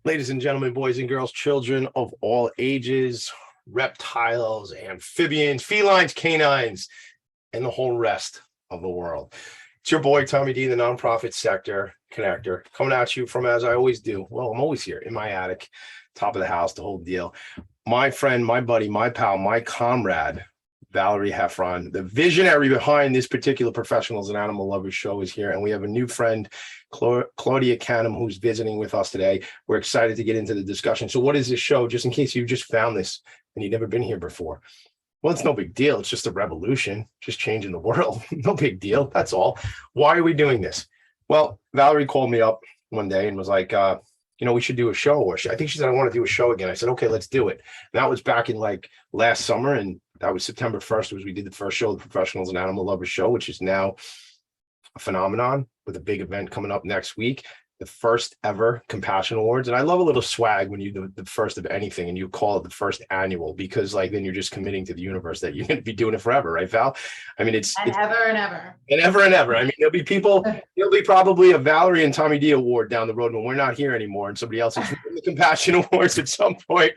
Ladies and gentlemen, boys and girls, children of all ages, reptiles, amphibians, felines, canines, and the whole rest of the world. It's your boy, Tommy D, the nonprofit sector connector, coming at you from, as I always do. Well, I'm always here in my attic, top of the house, the whole deal. My friend, my buddy, my pal, my comrade, Valerie Heffron, the visionary behind this particular Professionals and Animal Lovers show, is here. And we have a new friend, Claudia Canham, who's visiting with us today. We're excited to get into the discussion. So what is this show? Just in case you just found this and you've never been here before. Well, it's no big deal. It's just a revolution, just changing the world. No big deal. That's all. Why are we doing this? Well, Valerie called me up one day and was like, we should do a show. Or I think she said, I want to do a show again. I said, okay, let's do it. And that was back in like last summer. And that was September 1st, was we did the first show, the Professionals and Animal Lovers show, which is now a phenomenon with a big event coming up next week, the first ever Compassion Awards. And I love a little swag when you do the first of anything and you call it the first annual, because like then you're just committing to the universe that you're going to be doing it forever, right, Val? I mean, it's ever and ever and ever and ever. I mean, there'll be probably a Valerie and Tommy D award down the road when we're not here anymore and somebody else is winning the Compassion Awards at some point,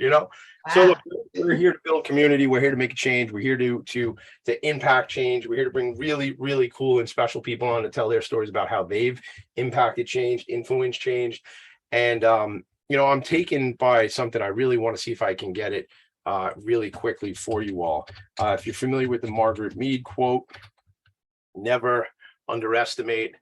Wow. So look, we're here to build community. We're here to make a change. We're here to impact change. We're here to bring really, really cool and special people on to tell their stories about how they've impacted change, influenced change. And, I'm taken by something. I really want to see if I can get it really quickly for you all. If you're familiar with the Margaret Mead quote, never underestimate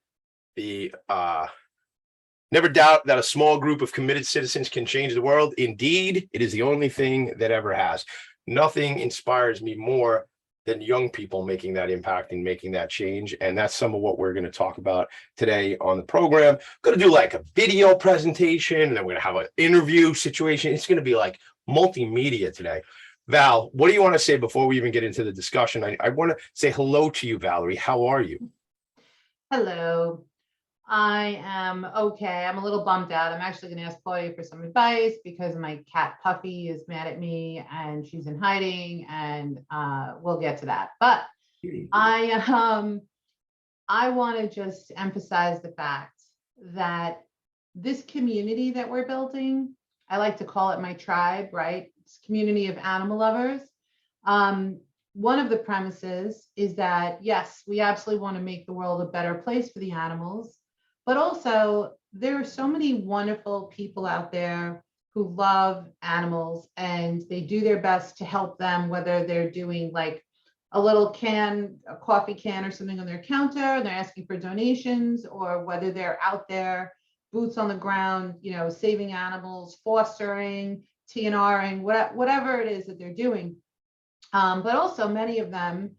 never doubt that a small group of committed citizens can change the world. Indeed, it is the only thing that ever has. Nothing inspires me more than young people making that impact and making that change. And that's some of what we're going to talk about today on the program. Going to do like a video presentation, and then we're going to have an interview situation. It's going to be like multimedia today. Val, what do you want to say before we even get into the discussion? I want to say hello to you, Valerie. How are you? Hello. I am okay. I'm a little bummed out. I'm actually going to ask Claudia for some advice because my cat Puffy is mad at me and she's in hiding, and we'll get to that. But I want to just emphasize the fact that this community that we're building, I like to call it my tribe, right? It's a community of animal lovers. One of the premises is that, yes, we absolutely want to make the world a better place for the animals. But also, there are so many wonderful people out there who love animals and they do their best to help them, whether they're doing like a little can, a coffee can or something on their counter, and they're asking for donations, or whether they're out there, boots on the ground, saving animals, fostering, TNRing, whatever it is that they're doing. But also many of them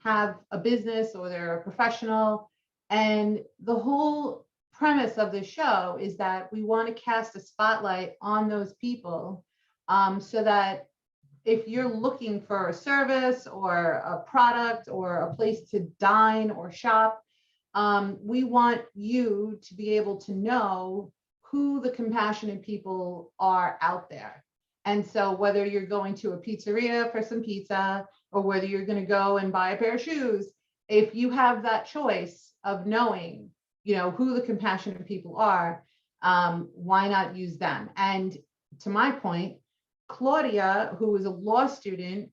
have a business or they're a professional. And the whole premise of the show is that we want to cast a spotlight on those people, so that if you're looking for a service or a product or a place to dine or shop, we want you to be able to know who the compassionate people are out there. And so whether you're going to a pizzeria for some pizza or whether you're going to go and buy a pair of shoes, if you have that choice of knowing, who the compassionate people are, why not use them? And to my point, Claudia, who is a law student,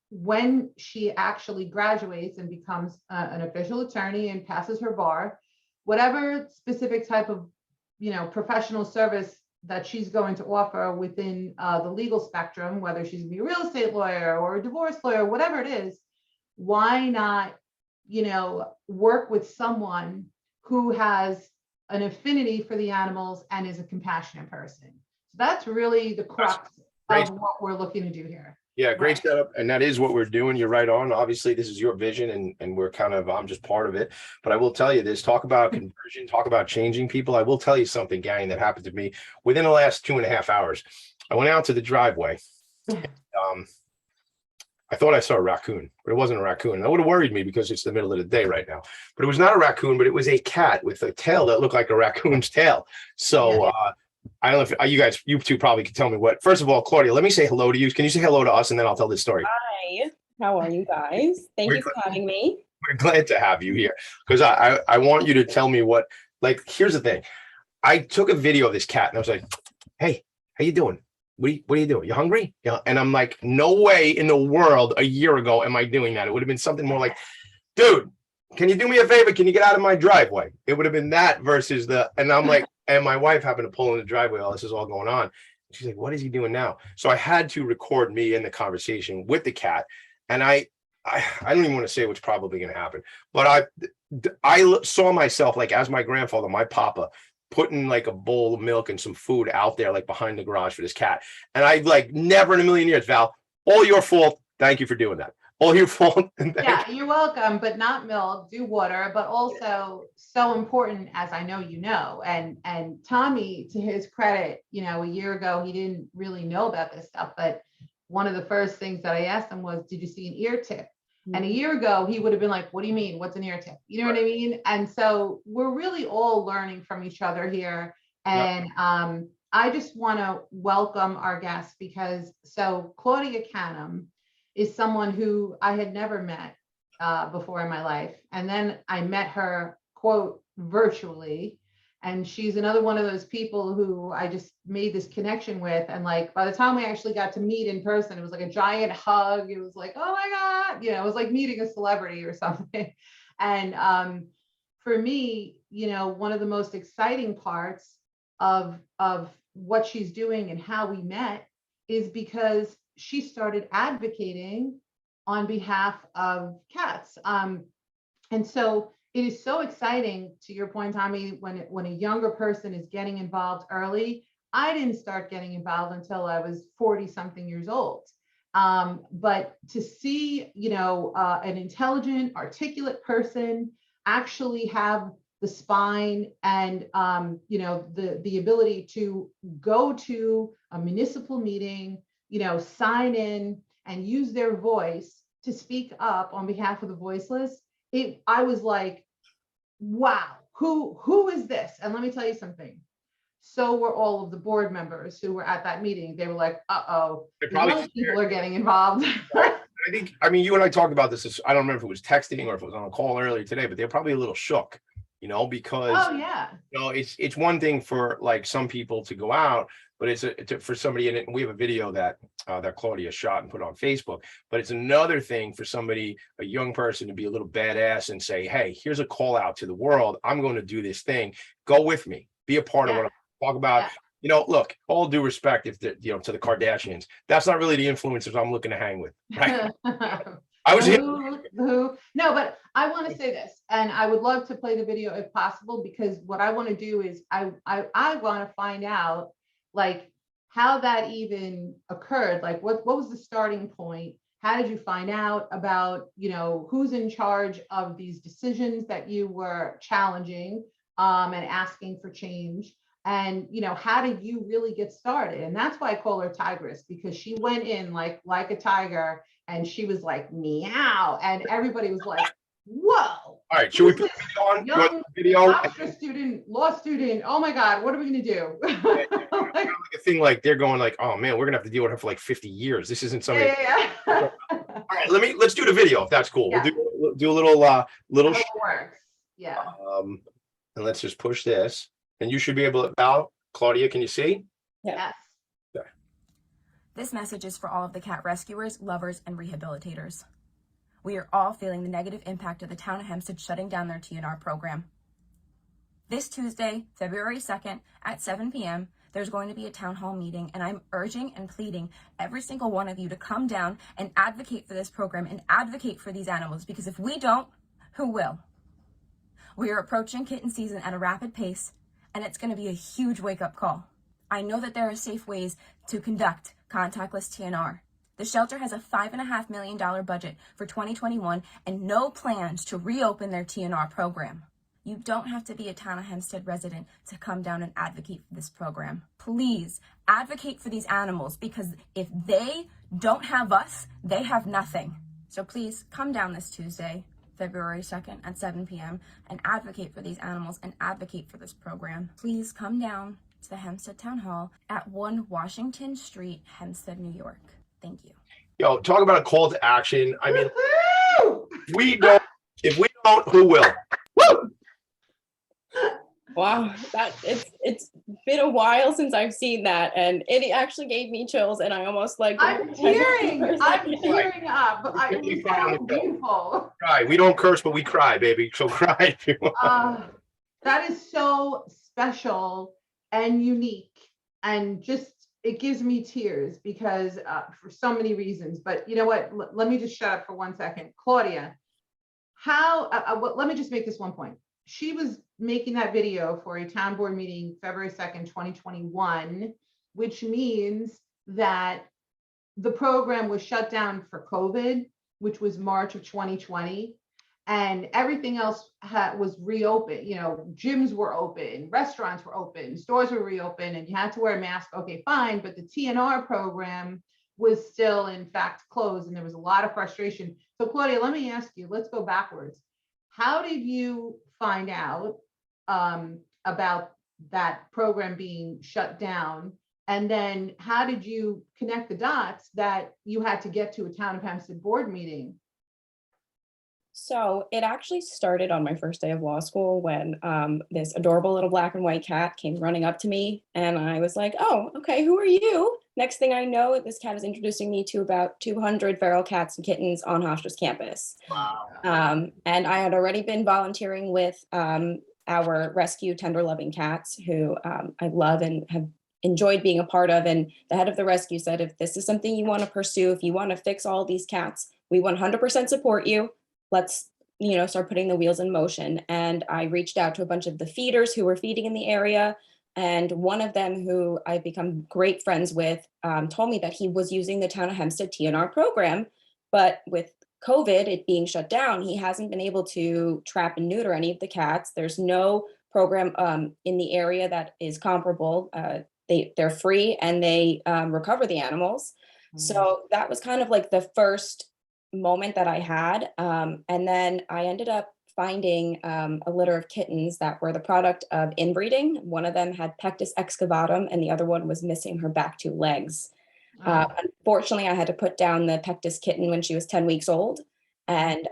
when she actually graduates and becomes an official attorney and passes her bar, whatever specific type of, professional service that she's going to offer within the legal spectrum, whether she's going to be a real estate lawyer or a divorce lawyer, whatever it is, why not, work with someone who has an affinity for the animals and is a compassionate person. So that's really the crux of what we're looking to do here. Yeah, great setup. And that is what we're doing. You're right on. Obviously, this is your vision and we're I'm just part of it. But I will tell you this, talk about conversion, talk about changing people. I will tell you something, gang, that happened to me within the last 2.5 hours. I went out to the driveway. I thought I saw a raccoon, but it wasn't a raccoon. And that would have worried me because it's the middle of the day right now. But it was not a raccoon, but it was a cat with a tail that looked like a raccoon's tail. So I don't know if you two probably could tell me what. First of all, Claudia, let me say hello to you. Can you say hello to us and then I'll tell this story? Hi, how are you guys? Thank you for having me. We're glad to have you here because I want you to tell me what, here's the thing. I took a video of this cat and I was like, hey, how you doing? What are you doing? You hungry? Yeah. And I'm like, no way in the world a year ago am I doing that. It would have been something more like, dude, can you do me a favor? Can you get out of my driveway? It would have been that versus and I'm like, and my wife happened to pull in the driveway while this is all going on. She's like, what is he doing now? So I had to record me in the conversation with the cat. And I don't even want to say what's probably going to happen, but I saw myself like as my grandfather, my papa, putting like a bowl of milk and some food out there, like behind the garage for this cat. And I like never in a million years, Val, all your fault. Thank you for doing that. All your fault. Yeah, you're welcome, but not milk, do water, but also so important, as I know you know. And Tommy, to his credit, you know, a year ago, he didn't really know about this stuff, but one of the first things that I asked him was, did you see an ear tip? And a year ago, he would have been like, what do you mean? What's an ear tip? You know what I mean? And so we're really all learning from each other here. And I just want to welcome our guests because so Claudia Canham is someone who I had never met before in my life. And then I met her, quote, virtually. And she's another one of those people who I just made this connection with. And like, by the time we actually got to meet in person, it was like a giant hug. It was like, oh my God, you know, it was like meeting a celebrity or something. And for me, you know, one of the most exciting parts of what she's doing and how we met is because she started advocating on behalf of cats. And so it is so exciting, to your point, Tommy, when a younger person is getting involved early. I didn't start getting involved until I was 40 something years old. But to see, you know, an intelligent, articulate person actually have the spine and, you know, the ability to go to a municipal meeting, you know, sign in and use their voice to speak up on behalf of the voiceless. I was like, wow, who is this? And let me tell you something. So were all of the board members who were at that meeting. They were like, uh-oh, people are getting involved. I mean, you and I talked about this. I don't remember if it was texting or if it was on a call earlier today, but they're probably a little shook, you know, because you know, it's one thing for like some people to go out, but it's for somebody in it. And we have a video that Claudia shot and put on Facebook, but it's another thing for somebody, a young person, to be a little badass and say, hey, here's a call out to the world. I'm going to do this thing. Go with me. Be a part of what I'm talking about. You know, look, all due respect, if you know, to the Kardashians, that's not really the influencers I'm looking to hang with, right? I was no, but I want to say this, and I would love to play the video if possible, because what I want to do is I want to find out like how that even occurred. Like what was the starting point? How did you find out about, you know, who's in charge of these decisions that you were challenging and asking for change? And, you know, how did you really get started? And that's why I call her Tigress, because she went in like a tiger and she was like, meow. And everybody was like, whoa. All right, should we put on young video? Hofstra student, law student. Oh my God, what are we going to do? Like a thing like they're going like, oh man, we're going to have to deal with her for like 50 years. This isn't something. All right, let's do the video if that's cool. Yeah. We'll do a little It works. Yeah. And let's just push this. And you should be able to, Val, Claudia, can you see? Yes. Okay. This message is for all of the cat rescuers, lovers, and rehabilitators. We are all feeling the negative impact of the town of Hempstead shutting down their TNR program. This Tuesday, February 2nd at 7 p.m., there's going to be a town hall meeting, and I'm urging and pleading every single one of you to come down and advocate for this program and advocate for these animals, because if we don't, who will? We are approaching kitten season at a rapid pace, and it's going to be a huge wake-up call. I know that there are safe ways to conduct contactless TNR. The shelter has a $5.5 million budget for 2021 and no plans to reopen their TNR program. You don't have to be a town of Hempstead resident to come down and advocate for this program. Please advocate for these animals, because if they don't have us, they have nothing. So please come down this Tuesday, February 2nd at 7 p.m. and advocate for these animals and advocate for this program. Please come down to the Hempstead Town Hall at 1 Washington Street, Hempstead, New York. Thank you. Yo, talk about a call to action. I mean, if we don't, who will? Woo! Wow, it's been a while since I've seen that, and it actually gave me chills, and I almost like I'm tearing up. It You was cry on so the show. beautiful. Cry. We don't curse, but we cry, baby. So cry if you want. That is so special and unique, and just it gives me tears because for so many reasons. But you know what? Let me just shut up for 1 second. Claudia, let me just make this one point. She was making that video for a town board meeting February 2nd, 2021, which means that the program was shut down for COVID, which was March of 2020, and everything else was reopened. You know, gyms were open, restaurants were open, stores were reopened, and you had to wear a mask. Okay, fine, but the TNR program was still, in fact, closed, and there was a lot of frustration. So, Claudia, let me ask you. Let's go backwards. How did you find out about that program being shut down? And then how did you connect the dots that you had to get to a Town of Hempstead board meeting? So it actually started on my first day of law school when this adorable little black and white cat came running up to me, and I was like, oh, okay, who are you? Next thing I know, this cat is introducing me to about 200 feral cats and kittens on Hofstra's campus. Wow. And I had already been volunteering with our rescue tender loving cats who I love and have enjoyed being a part of. And the head of the rescue said, if this is something you want to pursue, if you want to fix all these cats, we 100% support you. Let's, start putting the wheels in motion. And I reached out to a bunch of the feeders who were feeding in the area. And one of them, who I've become great friends with, told me that he was using the Town of Hempstead TNR program, but with COVID, it being shut down, he hasn't been able to trap and neuter any of the cats. There's no program in the area that is comparable. They're free and they recover the animals. So that was kind of like the first moment that I had. And then I ended up finding a litter of kittens that were the product of inbreeding. One of them had Pectus excavatum and the other one was missing her back two legs. Unfortunately, I had to put down the Pectus kitten when she was 10 weeks old. And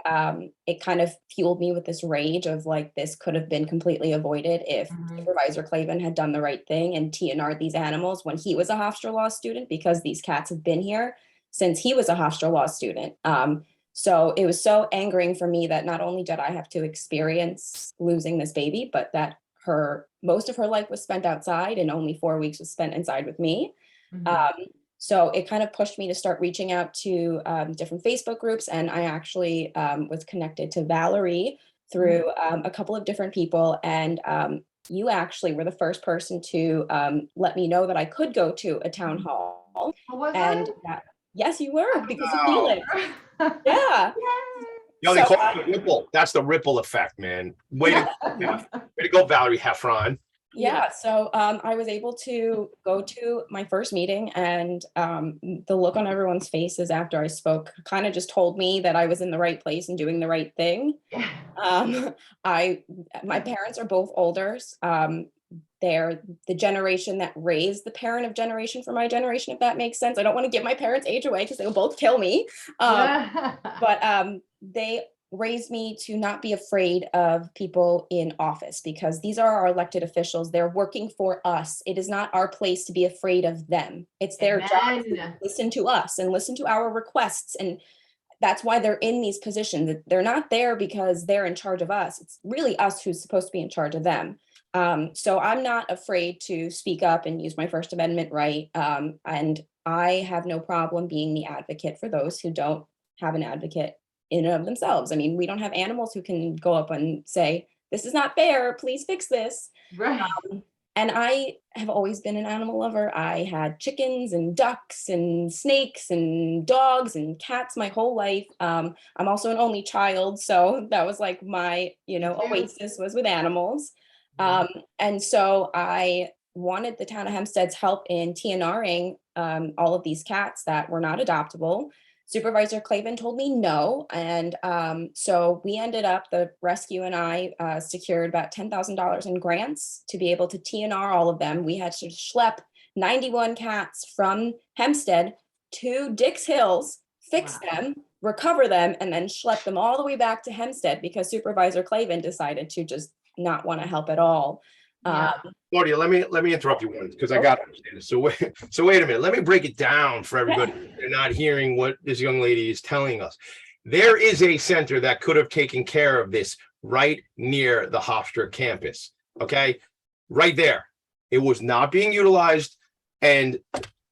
it kind of fueled me with this rage of like, this could have been completely avoided if Supervisor Clavin had done the right thing and TNR'd these animals when he was a Hofstra Law student, because these cats have been here since he was a Hofstra Law student. So it was so angering for me that not only did I have to experience losing this baby, but that most of her life was spent outside and only 4 weeks was spent inside with me. So it kind of pushed me to start reaching out to different Facebook groups. And I actually was connected to Valerie through a couple of different people. And you actually were the first person to let me know that I could go to a town hall. And yes, you were, because of Felix. Yeah. They call it the ripple. That's the ripple effect, man. Way to go, Valerie Heffron. Yeah, so I was able to go to my first meeting, and the look on everyone's faces after I spoke kind of just told me that I was in the right place and doing the right thing. My parents are both older. They're the generation that raised the parent of generation for my generation, if that makes sense. I don't want to give my parents' age away because they will both kill me. But they raised me to not be afraid of people in office, because these are our elected officials. They're working for us. It is not our place to be afraid of them. It's their job to listen to us and listen to our requests. And that's why they're in these positions. They're not there because they're in charge of us. It's really us who's supposed to be in charge of them. So I'm not afraid to speak up and use my First Amendment right. And I have no problem being the advocate for those who don't have an advocate in and of themselves. I mean, we don't have animals who can go up and say, this is not fair, please fix this. Right. And I have always been an animal lover. I had chickens and ducks and snakes and dogs and cats my whole life. I'm also an only child, so that was like my, oasis was with animals. And so I wanted the town of Hempstead's help in TNRing all of these cats that were not adoptable. Supervisor Clavin told me no. And so we ended up, the rescue and I secured about $10,000 in grants to be able to TNR all of them. We had to schlep 91 cats from Hempstead to Dix Hills, fix them, recover them, and then schlep them all the way back to Hempstead because Supervisor Clavin decided to just not want to help at all. Yeah. Claudia, let me interrupt you once because I got to understand this. So wait a minute. Let me break it down for everybody. They're not hearing what this young lady is telling us. There is a center that could have taken care of this right near the Hofstra campus. Okay, right there. It was not being utilized, and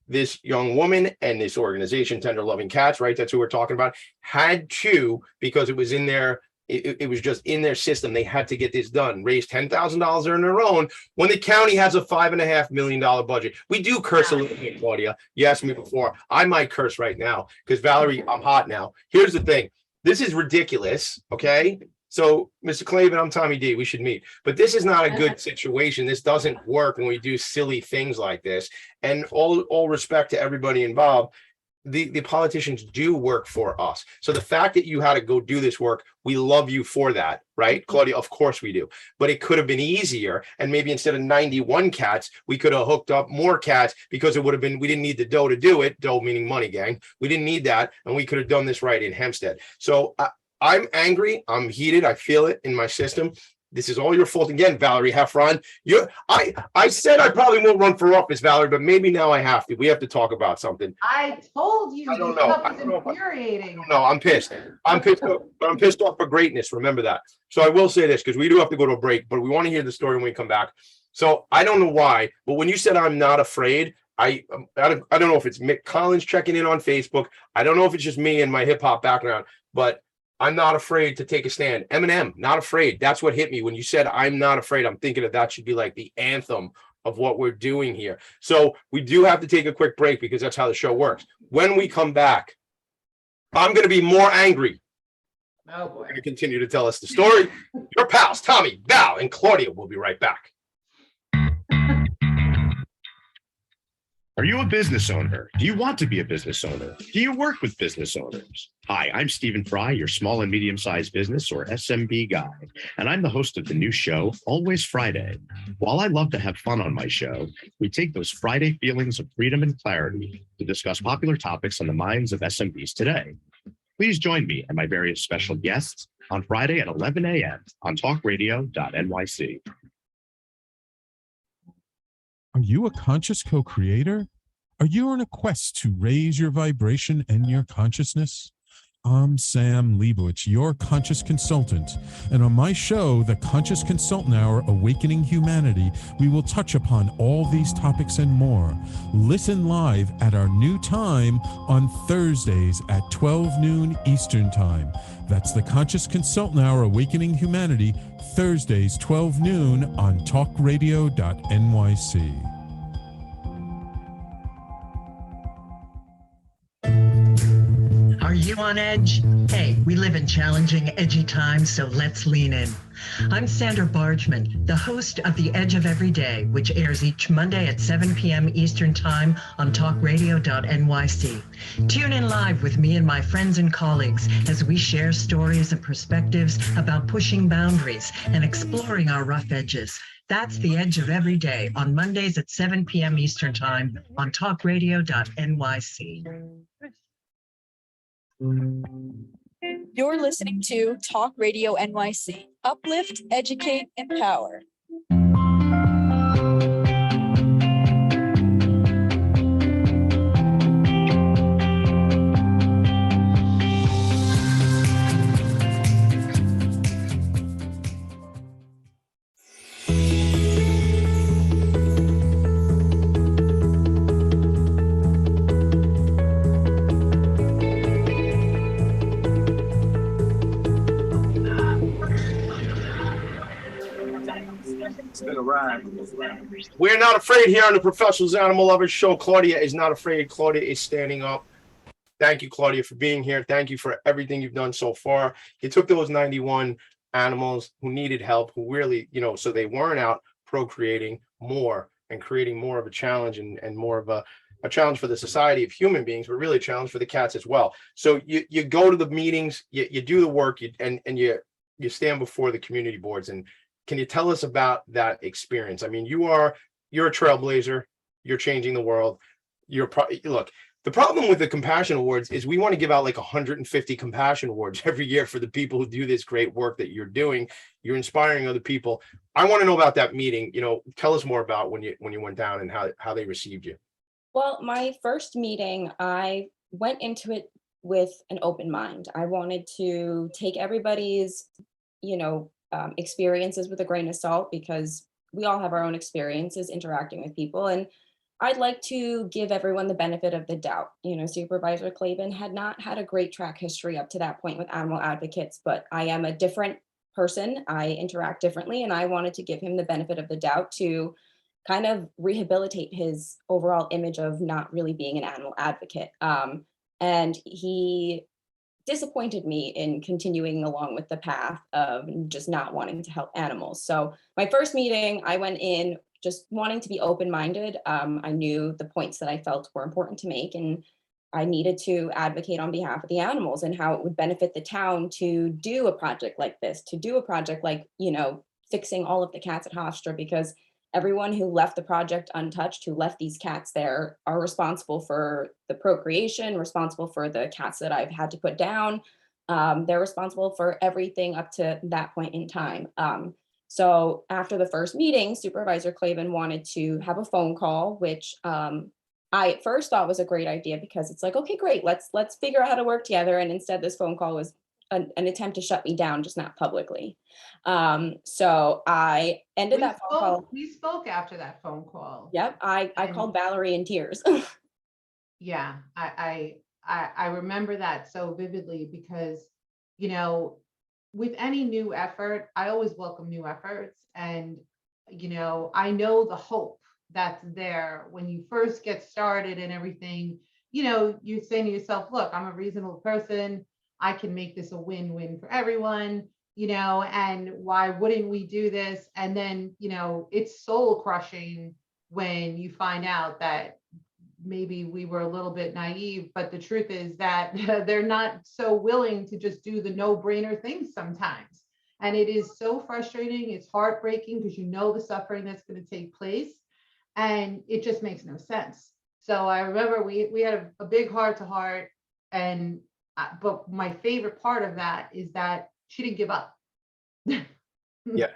this young woman and this organization, Tender Loving Cats, right? That's who we're talking about. Had to, because it was in their. It was just in their system. They had to get this done. Raise $10,000 on their own when the county has a $5.5 million budget. We do curse a little bit, Claudia. You asked me before. I might curse right now because Valerie, I'm hot now. Here's the thing. This is ridiculous. Okay. So, Mr. Clavin, I'm Tommy D. We should meet. But this is not a good situation. This doesn't work when we do silly things like this. And all respect to everybody involved. The politicians do work for us. So the fact that you had to go do this work, we love you for that, right, Claudia? Of course we do. But it could have been easier. And maybe instead of 91 cats, we could have hooked up more cats because it would have been, we didn't need the dough to do it. Dough meaning money, gang. We didn't need that. And we could have done this right in Hempstead. So I'm angry. I'm heated. I feel it in my system. This is all your fault again, Valerie Heffron. I said I probably won't run for office, Valerie, but maybe now I have to. We have to talk about something. I told you. I don't this know. stuff is infuriating. No, I'm pissed. I'm pissed off, but I'm pissed off for greatness. Remember that. So I will say this because we do have to go to a break, but we want to hear the story when we come back. So I don't know why, but when you said I'm not afraid, I don't know if it's Mick Collins checking in on Facebook. I don't know if it's just me and my hip hop background, but I'm not afraid to take a stand. Eminem, not afraid. That's what hit me when you said I'm not afraid. I'm thinking that should be like the anthem of what we're doing here. So we do have to take a quick break because that's how the show works. When we come back, I'm going to be more angry. Oh boy. We're going to continue to tell us the story. Your pals, Tommy, Val, and Claudia will be right back. Are you a business owner? Do you want to be a business owner? Do you work with business owners? Hi, I'm Stephen Fry, your small and medium-sized business or SMB guy, and I'm the host of the new show, Always Friday. While I love to have fun on my show, we take those Friday feelings of freedom and clarity to discuss popular topics on the minds of SMBs today. Please join me and my various special guests on Friday at 11 a.m. on talkradio.nyc. Are you a conscious co-creator? Are you on a quest to raise your vibration and your consciousness? I'm Sam Leibowitz, your conscious consultant. And on my show, The Conscious Consultant Hour, Awakening Humanity, we will touch upon all these topics and more. Listen live at our new time on Thursdays at 12 noon Eastern Time. That's The Conscious Consultant Hour, Awakening Humanity, Thursdays, 12 noon on talkradio.nyc. Are you on edge? Hey, we live in challenging, edgy times, so let's lean in. I'm Sandra Bargman, the host of The Edge of Every Day, which airs each Monday at 7 p.m. Eastern Time on talkradio.nyc. Tune in live with me and my friends and colleagues as we share stories and perspectives about pushing boundaries and exploring our rough edges. That's The Edge of Every Day on Mondays at 7 p.m. Eastern Time on talkradio.nyc. You're listening to Talk Radio NYC. Uplift, educate, empower. We're not afraid here on the Professionals Animal Lovers Show. Claudia is not afraid. Claudia is standing up. Thank you, Claudia, for being here. Thank you for everything you've done so far. You took those 91 animals who needed help, who really, so they weren't out procreating more and creating more of a challenge and more of a challenge for the society of human beings, but really a challenge for the cats as well. So you go to the meetings, you do the work, and you stand before the community boards. And can you tell us about that experience? I mean, you're a trailblazer. You're changing the world. Look, The problem with the compassion awards is we want to give out like 150 compassion awards every year for the people who do this great work that you're doing. You're inspiring other people. I want to know about that meeting. Tell us more about when you went down and how they received you. Well, my first meeting, I went into it with an open mind. I wanted to take everybody's, experiences with a grain of salt, because we all have our own experiences interacting with people. And I'd like to give everyone the benefit of the doubt. Supervisor Clavin had not had a great track history up to that point with animal advocates, but I am a different person. I interact differently, and I wanted to give him the benefit of the doubt to kind of rehabilitate his overall image of not really being an animal advocate. And he disappointed me in continuing along with the path of just not wanting to help animals. So my first meeting, I went in just wanting to be open-minded. I knew the points that I felt were important to make, and I needed to advocate on behalf of the animals and how it would benefit the town to do a project like this, to do a project like, fixing all of the cats at Hofstra, because everyone who left the project untouched, who left these cats there, are responsible for the procreation, responsible for the cats that I've had to put down. They're responsible for everything up to that point in time. So after the first meeting, Supervisor Clavin wanted to have a phone call, which I at first thought was a great idea, because it's like, okay, great, let's figure out how to work together. And instead, this phone call was an attempt to shut me down, just not publicly. So I ended that phone call. We spoke after that phone call. Yep, I called Valerie in tears. Yeah, I remember that so vividly, because with any new effort, I always welcome new efforts. And, I know the hope that's there when you first get started and everything. You say to yourself, look, I'm a reasonable person. I can make this a win-win for everyone, and why wouldn't we do this? And then, it's soul crushing when you find out that maybe we were a little bit naive, but the truth is that they're not so willing to just do the no-brainer things sometimes. And it is so frustrating. It's heartbreaking, because the suffering that's going to take place, and it just makes no sense. So I remember we had a big heart-to-heart, and but my favorite part of that is that she didn't give up. Yeah.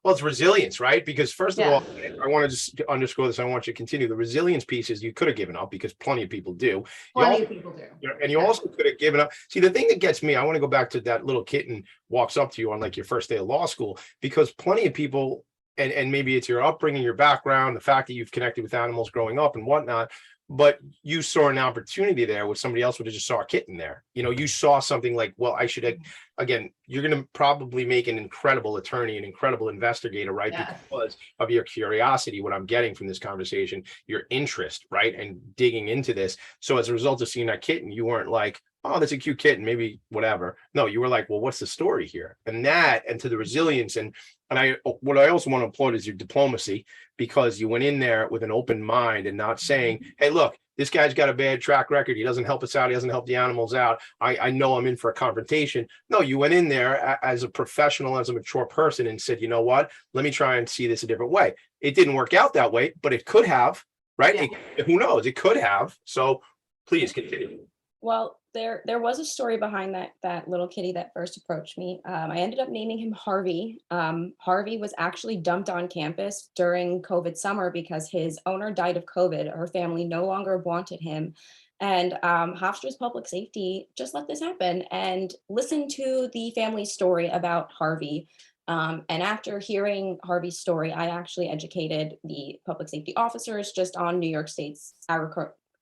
Well, it's resilience, right? Because first of all, I want to just underscore this. I want you to continue. The resilience piece is you could have given up, because plenty of people do. Plenty of people do. And you also could have given up. See, the thing that gets me, I want to go back to that little kitten walks up to you on like your first day of law school, because plenty of people, and maybe it's your upbringing, your background, the fact that you've connected with animals growing up and whatnot, but you saw an opportunity there where somebody else would have just saw a kitten there. You saw something like, well, I should, again, you're going to probably make an incredible attorney, an incredible investigator, right? Yes. Because of your curiosity, what I'm getting from this conversation, your interest, right? And digging into this. So as a result of seeing that kitten, you weren't like, oh, that's a cute kitten, maybe whatever. No, you were like, well, what's the story here? And to the resilience. And what I also want to applaud is your diplomacy, because you went in there with an open mind and not saying, hey, look, this guy's got a bad track record. He doesn't help us out. He doesn't help the animals out. I know I'm in for a confrontation. No, you went in there as a professional, as a mature person, and said, you know what, let me try and see this a different way. It didn't work out that way, but it could have, right? Yeah. Who knows? It could have. So please continue. Well, there was a story behind that little kitty that first approached me. I ended up naming him Harvey. Harvey was actually dumped on campus during COVID summer because his owner died of COVID. Her family no longer wanted him. And Hofstra's public safety just let this happen and listened to the family's story about Harvey. And after hearing Harvey's story, I actually educated the public safety officers just on New York State's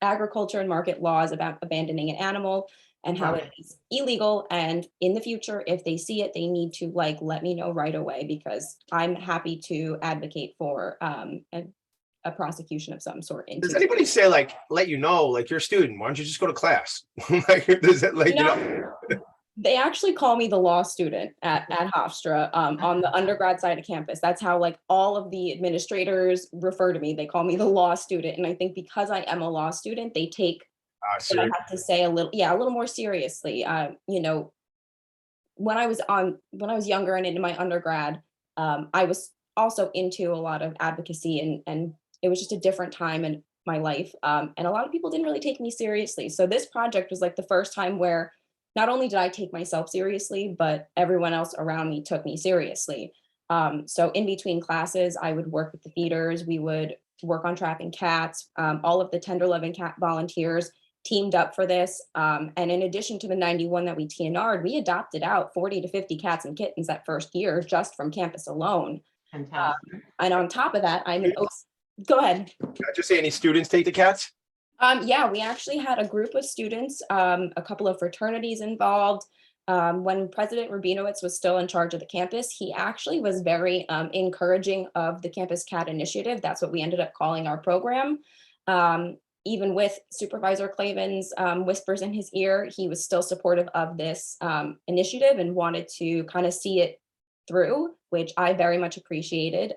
agriculture and market laws about abandoning an animal and how it is illegal. And in the future, if they see it, they need to let me know right away, because I'm happy to advocate for a prosecution of some sort. Does anybody say let you know, you're a student, why don't you just go to class? Does it They actually call me the law student at Hofstra on the undergrad side of campus. That's how all of the administrators refer to me. They call me the law student. And I think because I am a law student, they take what I have to say a little more seriously. When I was younger and into my undergrad, I was also into a lot of advocacy, and it was just a different time. And my life. And a lot of people didn't really take me seriously. So this project was like the first time where not only did I take myself seriously, but everyone else around me took me seriously. So in between classes, I would work with the feeders. We would work on trapping cats. All of the tender loving cat volunteers teamed up for this. And in addition to the 91 that we TNR'd, we adopted out 40 to 50 cats and kittens that first year just from campus alone. Fantastic. And on top of that, go ahead. Can I just say, any students take the cats? Yeah, we actually had a group of students, a couple of fraternities involved. When President Rabinowitz was still in charge of the campus, he actually was very encouraging of the Campus Cat Initiative. That's what we ended up calling our program. Even with Supervisor Clavin's whispers in his ear, he was still supportive of this initiative and wanted to kind of see it through, which I very much appreciated.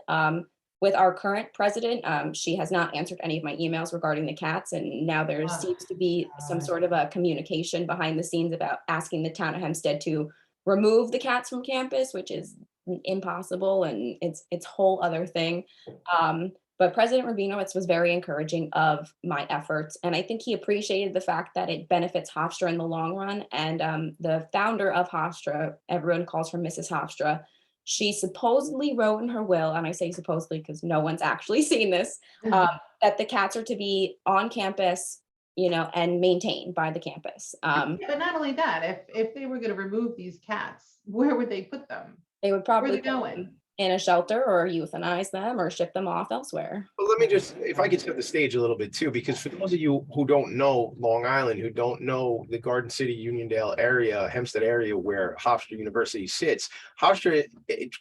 With our current president, she has not answered any of my emails regarding the cats, and now there seems to be some sort of a communication behind the scenes about asking the town of Hempstead to remove the cats from campus, which is impossible, and it's a whole other thing. But President Rabinowitz was very encouraging of my efforts, and I think he appreciated the fact that it benefits Hofstra in the long run. And the founder of Hofstra, everyone calls her Mrs. Hofstra, she supposedly wrote in her will, and I say supposedly because no one's actually seen this, that the cats are to be on campus, and maintained by the campus. But not only that, if they were going to remove these cats, where would they put them? They would probably Where are they put going? them in a shelter or euthanize them or ship them off elsewhere. Well, let me just, if I could set the stage a little bit too, because for those of you who don't know Long Island, who don't know the Garden City, Uniondale area, Hempstead area where Hofstra University sits, Hofstra,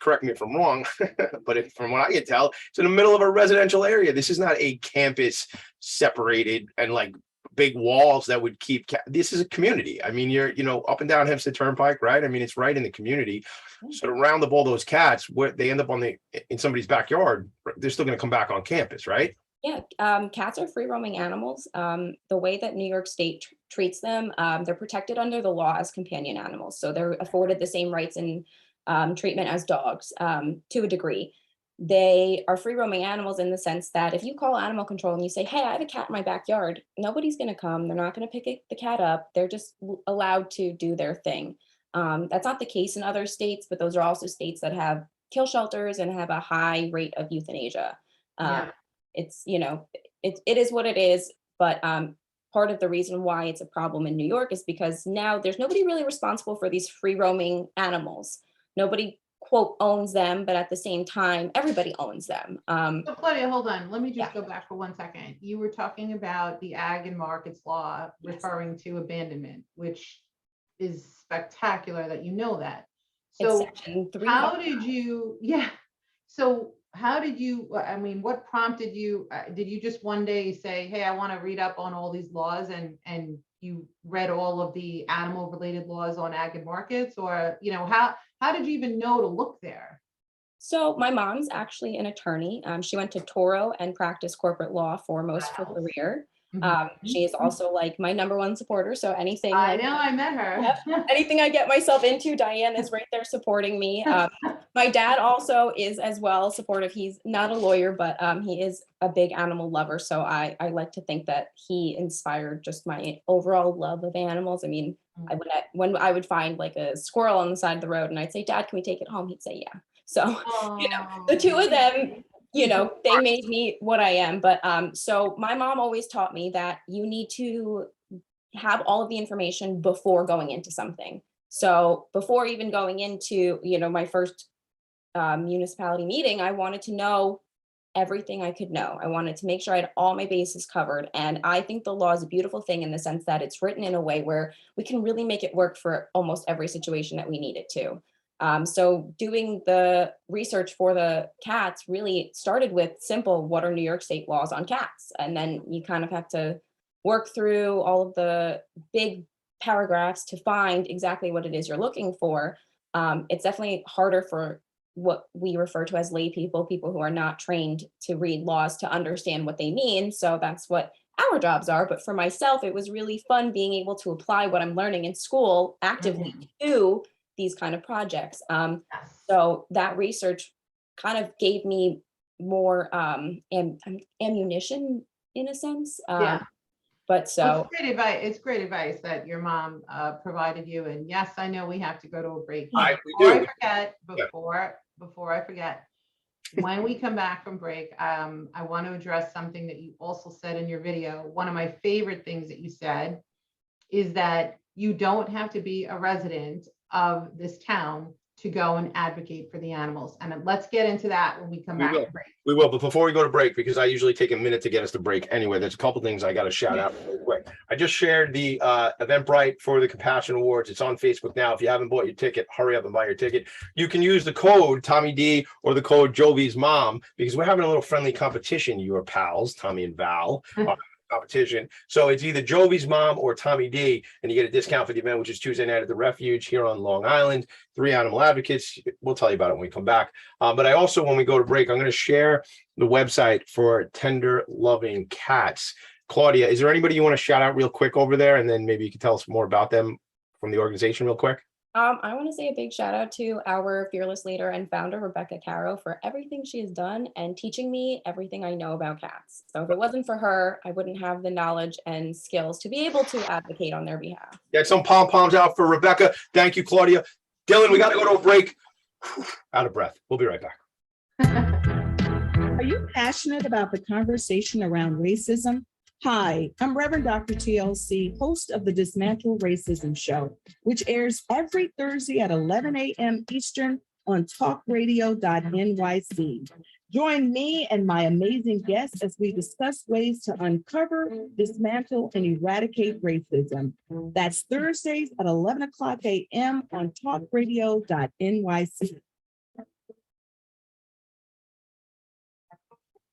correct me if I'm wrong, but from what I can tell, it's in the middle of a residential area. This is not a campus separated and like big walls that would keep, this is a community. I mean, you're, up and down Hempstead Turnpike, right? I mean, it's right in the community. So to round up all those cats, where they end up in somebody's backyard, they're still going to come back on campus, right? Yeah, cats are free roaming animals. The way that New York State treats them, they're protected under the law as companion animals. So they're afforded the same rights and treatment as dogs to a degree. They are free roaming animals in the sense that if you call animal control and you say, hey, I have a cat in my backyard, nobody's going to come. They're not going to pick the cat up. They're just allowed to do their thing. That's not the case in other states, but those are also states that have kill shelters and have a high rate of euthanasia. It's, it is what it is, but part of the reason why it's a problem in New York is because now there's nobody really responsible for these free roaming animals. Nobody, quote, owns them, but at the same time, everybody owns them. So Claudia, hold on. Let me just go back for 1 second. You were talking about the Ag and Markets Law referring to abandonment, which is spectacular that you know that. So how did you, I mean, what prompted you, did you just one day say, hey, I want to read up on all these laws, and you read all of the animal related laws on ag and markets, or, how did you even know to look there? So my mom's actually an attorney. She went to Toro and practiced corporate law for most of her career. She is also like my #1 supporter. So anything I know, I met her. Anything I get myself into, Diane is right there supporting me. My dad also is as well supportive. He's not a lawyer, but he is a big animal lover. So I like to think that he inspired just my overall love of animals. I mean, when I would find like a squirrel on the side of the road and I'd say, Dad, can we take it home? He'd say, yeah. So, the two of them, they made me what I am. But so my mom always taught me that you need to have all of the information before going into something. So before even going into, my first municipality meeting, I wanted to know everything I could know. I wanted to make sure I had all my bases covered. And I think the law is a beautiful thing in the sense that it's written in a way where we can really make it work for almost every situation that we need it to. So doing the research for the cats really started with simple, what are New York State laws on cats? And then you kind of have to work through all of the big paragraphs to find exactly what it is you're looking for. It's definitely harder for what we refer to as lay people who are not trained to read laws to understand what they mean. So that's what our jobs are. But for myself, it was really fun being able to apply what I'm learning in school actively to these kind of projects. So that research kind of gave me more ammunition in a sense. Yeah. But so, It's great advice. It's great advice that your mom provided you. And yes, I know we have to go to a break. We Before do. I forget, Yeah. before I forget, when we come back from break, I want to address something that you also said in your video. One of my favorite things that you said is that you don't have to be a resident of this town to go and advocate for the animals. And let's get into that when we come back from break. We will, but before we go to break, because I usually take a minute to get us to break anyway, there's a couple things I got to shout out real quick. I just shared the Eventbrite for the Compassion Awards. It's on Facebook now. If you haven't bought your ticket, hurry up and buy your ticket. You can use the code Tommy D or the code Jovi's Mom, because we're having a little friendly competition. Your pals, Tommy and Val, competition. So it's either Jovi's Mom or Tommy D, and you get a discount for the event, which is Tuesday night at the Refuge here on Long Island. 3 animal advocates. We'll tell you about it when we come back. But I also, when we go to break, I'm going to share the website for tender loving cats. Claudia, is there anybody you want to shout out real quick over there? And then maybe you can tell us more about them from the organization real quick. I want to say a big shout out to our fearless leader and founder, Rebecca Caro, for everything she has done and teaching me everything I know about cats. So if it wasn't for her, I wouldn't have the knowledge and skills to be able to advocate on their behalf. Get some pom-poms out for Rebecca. Thank you, Claudia. Dylan, we got to go to a break. Out of breath. We'll be right back. Are you passionate about the conversation around racism? Hi, I'm Reverend Dr. TLC, host of the Dismantle Racism Show, which airs every Thursday at 11 a.m. Eastern on talkradio.nyc. Join me and my amazing guests as we discuss ways to uncover, dismantle, and eradicate racism. That's Thursdays at 11 o'clock a.m. on talkradio.nyc.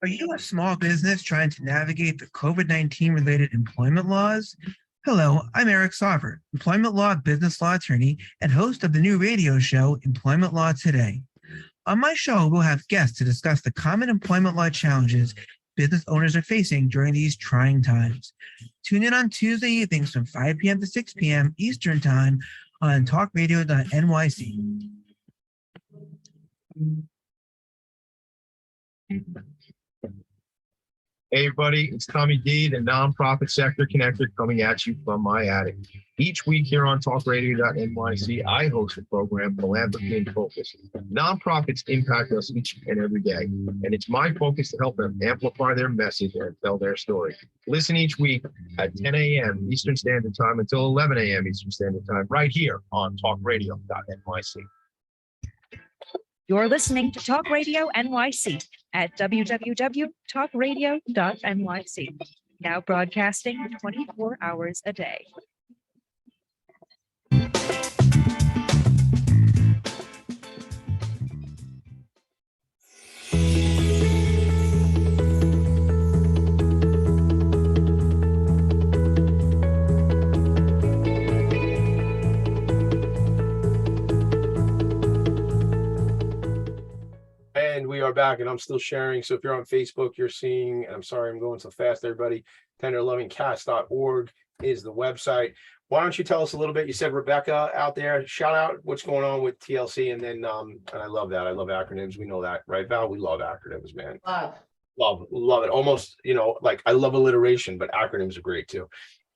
Are you a small business trying to navigate the COVID-19 related employment laws? Hello, I'm Eric Sauvert, employment law business law attorney and host of the new radio show, Employment Law Today. On my show, we'll have guests to discuss the common employment law challenges business owners are facing during these trying times. Tune in on Tuesday evenings from 5 p.m. to 6 p.m. Eastern Time on talkradio.nyc. Hey everybody, it's Tommy D, the nonprofit sector connector, coming at you from my attic. Each week here on talkradio.nyc, I host a program, Philanthropy in Focus. Nonprofits impact us each and every day, and it's my focus to help them amplify their message and tell their story. Listen each week at 10 a.m. Eastern Standard Time until 11 a.m. Eastern Standard Time, right here on talkradio.nyc. You're listening to Talk Radio NYC at www.talkradio.nyc, now broadcasting 24 hours a day. And we are back, and I'm still sharing. So if you're on Facebook, you're seeing, and I'm sorry I'm going so fast, everybody, tenderlovingcats.org is the website. Why don't you tell us a little bit? You said Rebecca out there, shout out what's going on with TLC. And then, and I love that. I love acronyms. We know that, right, Val? We love acronyms, man. Love it. Almost, like I love alliteration, but acronyms are great too.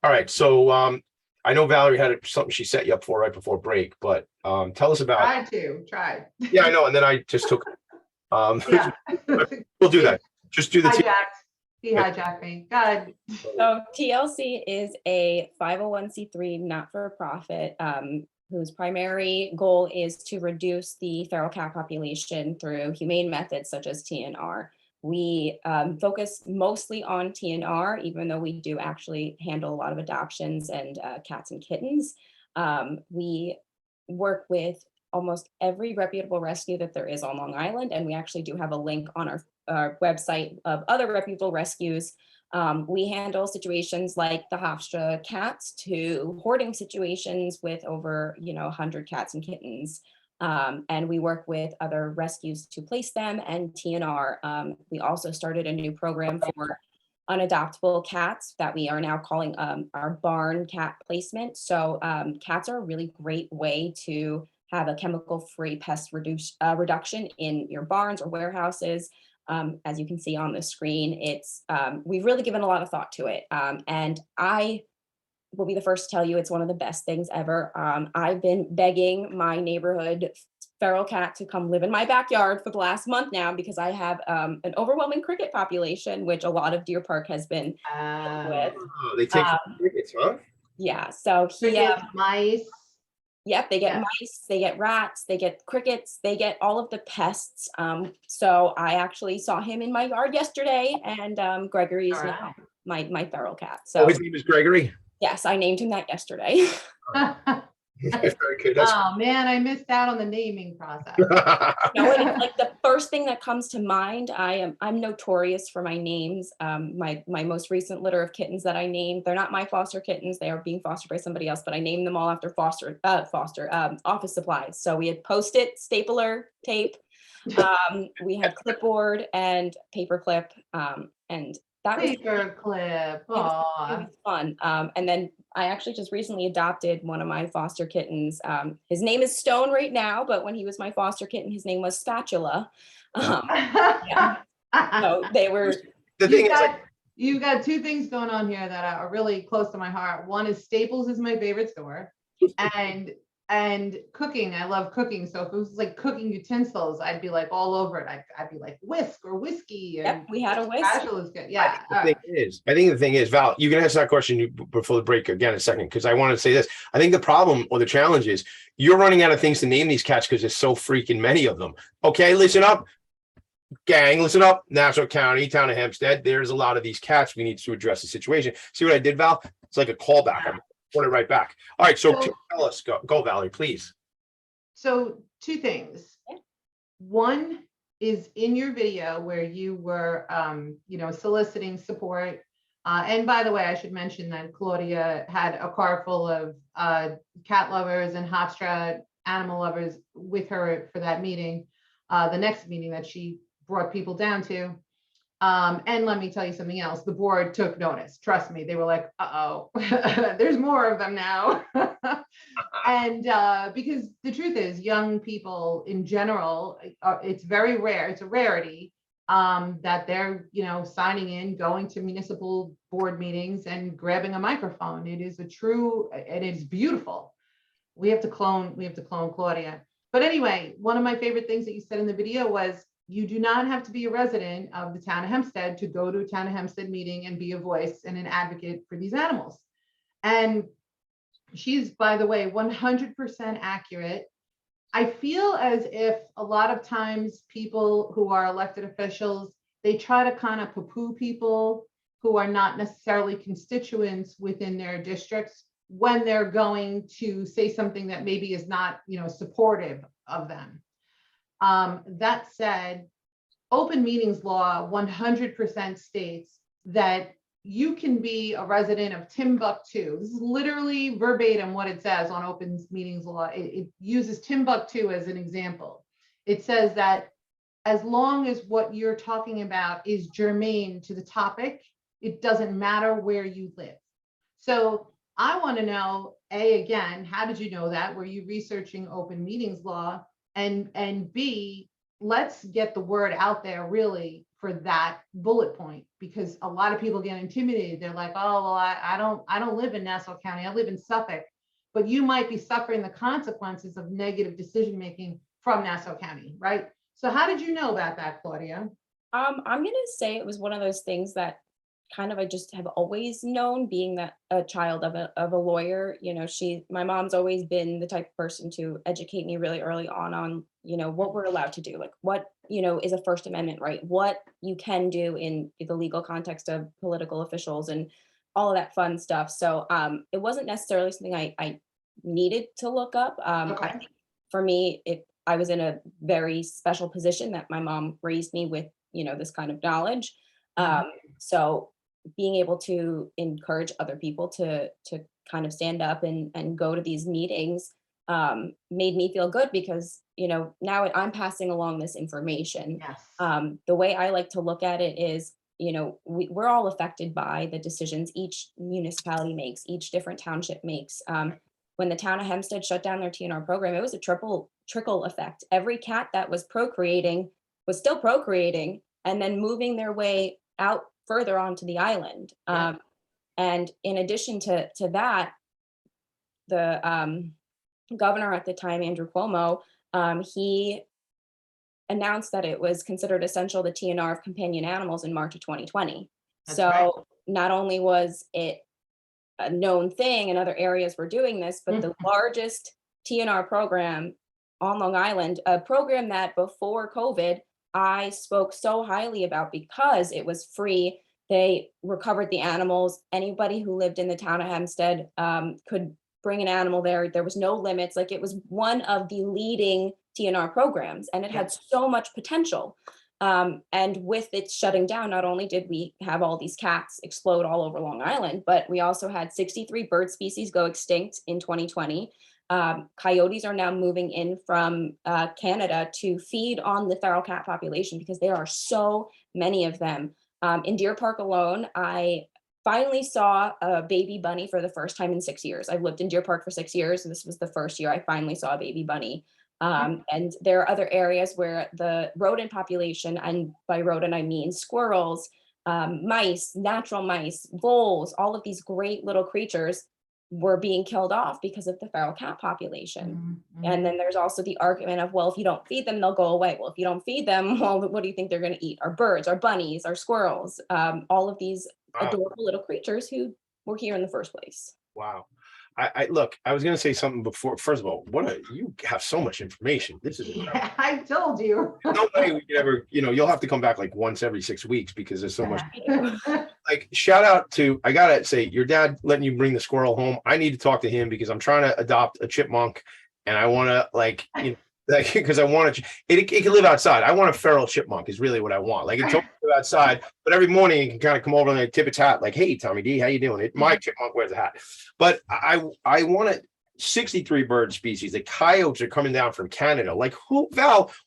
All right. So I know Valerie had something she set you up for right before break, but tell us about. Tried. Yeah, I know. And then I just took. Yeah. We'll do that. Just do the. He hijacked me. Go ahead. So TLC is a 501c3 not-for-profit whose primary goal is to reduce the feral cat population through humane methods such as TNR. We focus mostly on TNR, even though we do actually handle a lot of adoptions and cats and kittens. We work with almost every reputable rescue that there is on Long Island, and we actually do have a link on our website of other reputable rescues. We handle situations like the Hofstra cats to hoarding situations with over 100 cats and kittens. And we work with other rescues to place them and TNR. We also started a new program for unadoptable cats that we are now calling our barn cat placement. So cats are a really great way to have a chemical-free pest reduction in your barns or warehouses. As you can see on the screen, it's we've really given a lot of thought to it. And I will be the first to tell you it's one of the best things ever. I've been begging my neighborhood feral cat to come live in my backyard for the last month now because I have an overwhelming cricket population, which a lot of Deer Park has been with. Oh, they take crickets, huh? Yeah, so he, Crickets, mice. yep, they get Yeah. mice, they get rats, they get crickets, they get all of the pests. So I actually saw him in my yard yesterday, and Gregory is All now my feral cat. Oh, So his name is Gregory. yes, I named him that yesterday. Very good. That's Oh, man, I missed out on the naming process. No, and it's like the first thing that comes to mind. I'm notorious for my names. My most recent litter of kittens that I named, they're not my foster kittens. They are being fostered by somebody else, but I named them all after office supplies. So we had Post-it, stapler, tape. We had clipboard and paper clip. And that was Paper clip. it was Aw. fun. And then I actually just recently adopted one of my foster kittens. His name is Stone right now, but when he was my foster kitten, his name was Spatula. Yeah. So they were. the thing is, like, You've got two things going on here that are really close to my heart. One is Staples is my favorite store, and cooking. I love cooking. So if it was like cooking utensils, I'd be like all over it. I'd be like whisk or whiskey. And Yep, we had a whisk. spatula is good. Yeah. I think the thing is, Val, you can answer that question before the break again in a second, because I want to say this. I think the problem or the challenge is you're running out of things to name these cats because there's so freaking many of them. Okay, listen up, gang, listen up. Nassau County, town of Hempstead, there's a lot of these cats. We need to address the situation. See what I did, Val? It's like a callback. I'm putting it right back. All right, so tell us, go Valerie, please. So two things. One is in your video where you were, soliciting support. And by the way, I should mention that Claudia had a car full of cat lovers and Hofstra animal lovers with her for that meeting, the next meeting that she brought people down to. And let me tell you something else. The board took notice. Trust me. They were like, uh-oh, there's more of them now. And because the truth is, young people in general, it's very rare. It's a rarity that they're, signing in, going to municipal board meetings and grabbing a microphone. It is and it's beautiful. We have to clone Claudia. But anyway, one of my favorite things that you said in the video was, you do not have to be a resident of the town of Hempstead to go to a town of Hempstead meeting and be a voice and an advocate for these animals. And she's, by the way, 100% accurate. I feel as if a lot of times people who are elected officials, they try to kind of poo-poo people who are not necessarily constituents within their districts when they're going to say something that maybe is not, supportive of them. That said, open meetings law 100% states that you can be a resident of Timbuktu. This is literally verbatim what it says on open meetings law. It uses Timbuktu as an example. It says that as long as what you're talking about is germane to the topic, it doesn't matter where you live. So I want to know, again, how did you know that? Were you researching open meetings law? And B, let's get the word out there really for that bullet point, because a lot of people get intimidated. They're like, oh, well, I don't live in Nassau County. I live in Suffolk, but you might be suffering the consequences of negative decision-making from Nassau County, right? So how did you know about that, Claudia? I'm going to say it was one of those things that kind of I just have always known, being that a child of a lawyer. My mom's always been the type of person to educate me really early on what we're allowed to do, like what is a First Amendment right, what you can do in the legal context of political officials and all of that fun stuff. So it wasn't necessarily something I needed to look up. Okay. I think for me, I was in a very special position that my mom raised me with this kind of knowledge. So being able to encourage other people to kind of stand up and go to these meetings made me feel good, because now I'm passing along this information. Yes. The way I like to look at it is, we're all affected by the decisions each municipality makes, each different township makes. When the town of Hempstead shut down their TNR program, it was a trickle effect. Every cat that was procreating was still procreating, and then moving their way out further onto the island. And in addition to that, the governor at the time, Andrew Cuomo, he announced that it was considered essential, the TNR of companion animals, in March of 2020. That's So right. not only was it a known thing and other areas were doing this, but the largest TNR program on Long Island, a program that before COVID, I spoke so highly about because it was free. They recovered the animals. Anybody who lived in the town of Hempstead could bring an animal there. There was no limits. Like, it was one of the leading TNR programs, and it had so much potential. And with it shutting down, not only did we have all these cats explode all over Long Island, but we also had 63 bird species go extinct in 2020. Coyotes are now moving in from Canada to feed on the feral cat population because there are so many of them. In Deer Park alone, I finally saw a baby bunny for the first time in 6 years. I've lived in Deer Park for 6 years, and this was the first year I finally saw a baby bunny. And there are other areas where the rodent population, and by rodent, I mean squirrels, mice, natural mice, voles, all of these great little creatures were being killed off because of the feral cat population. And then there's also the argument of, well, if you don't feed them, they'll go away. Well, if you don't feed them, well, what do you think they're going to eat? Our birds, our bunnies, our squirrels, all of these adorable little creatures who were here in the first place. Wow. I look, I was going to say something before. First of all, you have so much information. This is incredible. Yeah, I told you. No way we could ever, you'll have to come back like once every 6 weeks because there's so much. Like, shout out to, I gotta say, your dad letting you bring the squirrel home. I need to talk to him because I'm trying to adopt a chipmunk, and I want to because I want it can live outside. I want a feral chipmunk is really what I want. Like, it's live outside, but every morning it can kind of come over and tip its hat, like, "Hey, Tommy D, how you doing?" My chipmunk wears a hat, but I want 63 bird species. The coyotes are coming down from Canada. Like, who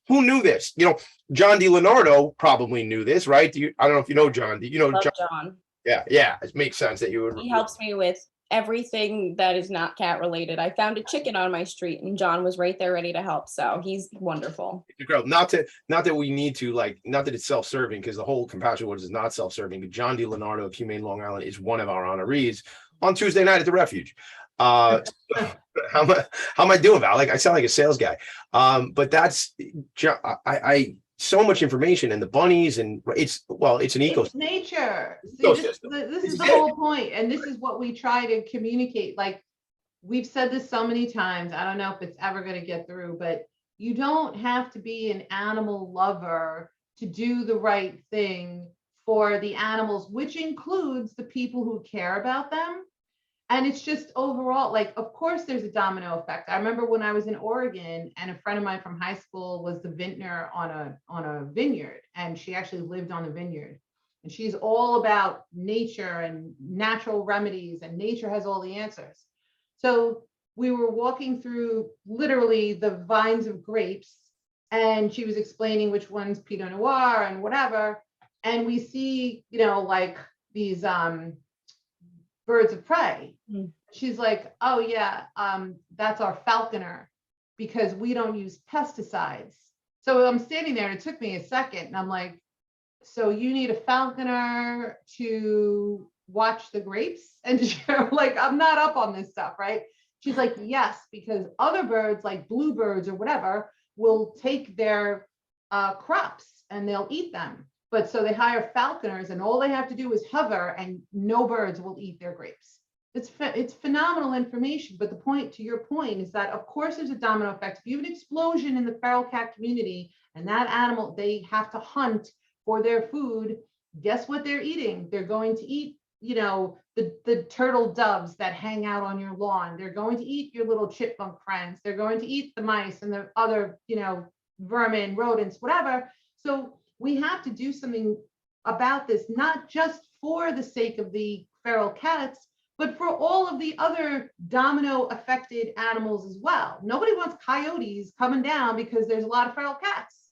knew this? John DiLeonardo probably knew this, right? I don't know if you know John. Do you know John? Yeah. It makes sense that you would. He helps me with everything that is not cat related. I found a chicken on my street, and John was right there ready to help. So he's wonderful. Not that we need to, not that it's self-serving, because the whole Compassion Awards is not self-serving, but John DiLeonardo of Humane Long Island is one of our honorees on Tuesday night at the Refuge. How am I doing, Val? Like, I sound like a sales guy. But that's so much information, and the bunnies, and it's an ecosystem. It's nature. See, this is the whole point, and this is what we try to communicate. Like, we've said this so many times. I don't know if it's ever going to get through, but you don't have to be an animal lover to do the right thing for the animals, which includes the people who care about them. And it's just overall, like, of course, there's a domino effect. I remember when I was in Oregon, and a friend of mine from high school was the vintner on a vineyard, and she actually lived on a vineyard. And she's all about nature and natural remedies, and nature has all the answers. So we were walking through literally the vines of grapes, and she was explaining which one's Pinot Noir and whatever. And we see, like these birds of prey. She's like, "Oh yeah, that's our falconer, because we don't use pesticides." So I'm standing there, and it took me a second, and I'm like, "So you need a falconer to watch the grapes?" And she's like, "I'm not up on this stuff, right?" She's like, "Yes, because other birds, like bluebirds or whatever, will take their crops and they'll eat them. But so they hire falconers, and all they have to do is hover, and no birds will eat their grapes." It's phenomenal information. But the point, to your point, is that of course there's a domino effect. If you have an explosion in the feral cat community, and that animal, they have to hunt for their food, guess what they're eating? They're going to eat, the turtle doves that hang out on your lawn. They're going to eat your little chipmunk friends. They're going to eat the mice and the other, vermin, rodents, whatever. So we have to do something about this, not just for the sake of the feral cats, but for all of the other domino affected animals as well. Nobody wants coyotes coming down because there's a lot of feral cats.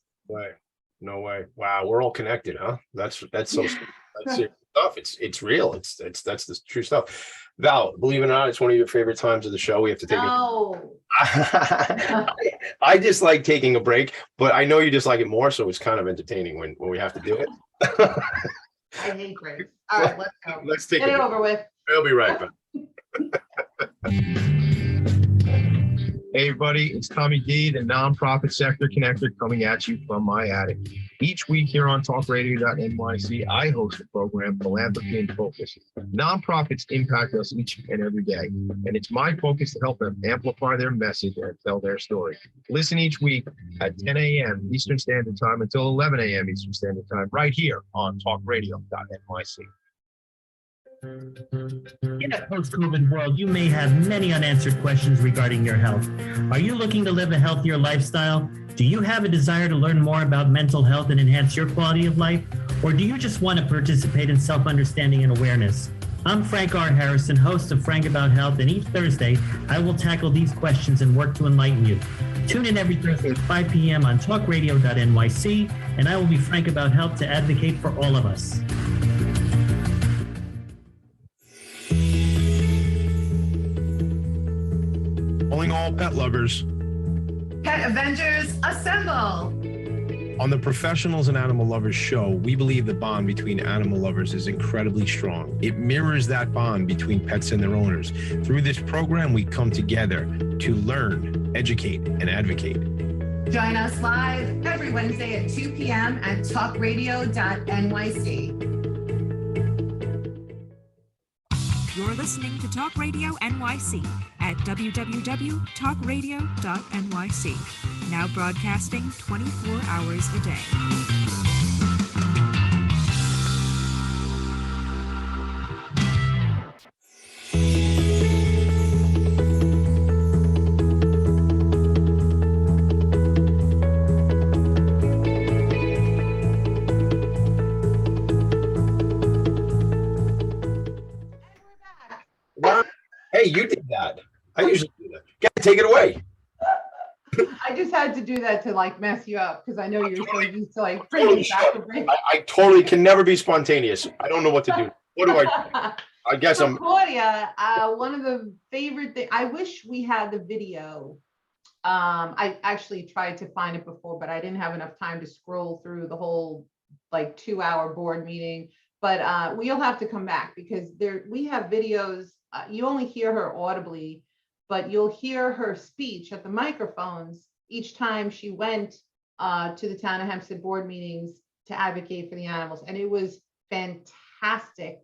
No way. Wow, we're all connected, huh? That's so. That's stuff. It's real. That's the true stuff. Val, believe it or not, it's one of your favorite times of the show. We have to take No. I just like taking a break, but I know you just like it more, so it's kind of entertaining when we have to do it. I hate breaks. All right, let's go. Let's take Get it break. over with. We'll be right back. Hey everybody, it's Tommy D, the nonprofit sector connector, coming at you from my attic. Each week here on talkradio.nyc, I host the program Philanthropy in Focus. Nonprofits impact us each and every day, and it's my focus to help them amplify their message and tell their story. Listen each week at 10 a.m. Eastern Standard Time until 11 a.m. Eastern Standard Time, right here on talkradio.nyc. In a post-COVID world, you may have many unanswered questions regarding your health. Are you looking to live a healthier lifestyle? Do you have a desire to learn more about mental health and enhance your quality of life? Or do you just want to participate in self-understanding and awareness? I'm Frank R. Harrison, host of Frank About Health, and each Thursday, I will tackle these questions and work to enlighten you. Tune in every Thursday at 5 p.m. on talkradio.nyc, and I will be frank about health to advocate for all of us. Calling all pet lovers. Pet Avengers, assemble! On the Professionals and Animal Lovers show, we believe the bond between animal lovers is incredibly strong. It mirrors that bond between pets and their owners. Through this program, we come together to learn, educate, and advocate. Join us live every Wednesday at 2 p.m. at talkradio.nyc. You're listening to Talk Radio NYC at www.talkradio.nyc. Now broadcasting 24 hours a day. Wow. Hey, you did that. I usually do that. Take it away. I just had to do that to like mess you up because I know you're so used to like bringing back a break. I totally can never be spontaneous. I don't know what to do. What do I do? I guess So I'm. Claudia, one of the favorite things, I wish we had the video. I actually tried to find it before, but I didn't have enough time to scroll through the whole like 2-hour board meeting. But we'll have to come back because we have videos. You only hear her audibly, but you'll hear her speech at the microphones each time she went to the town of Hempstead board meetings to advocate for the animals. And it was fantastic.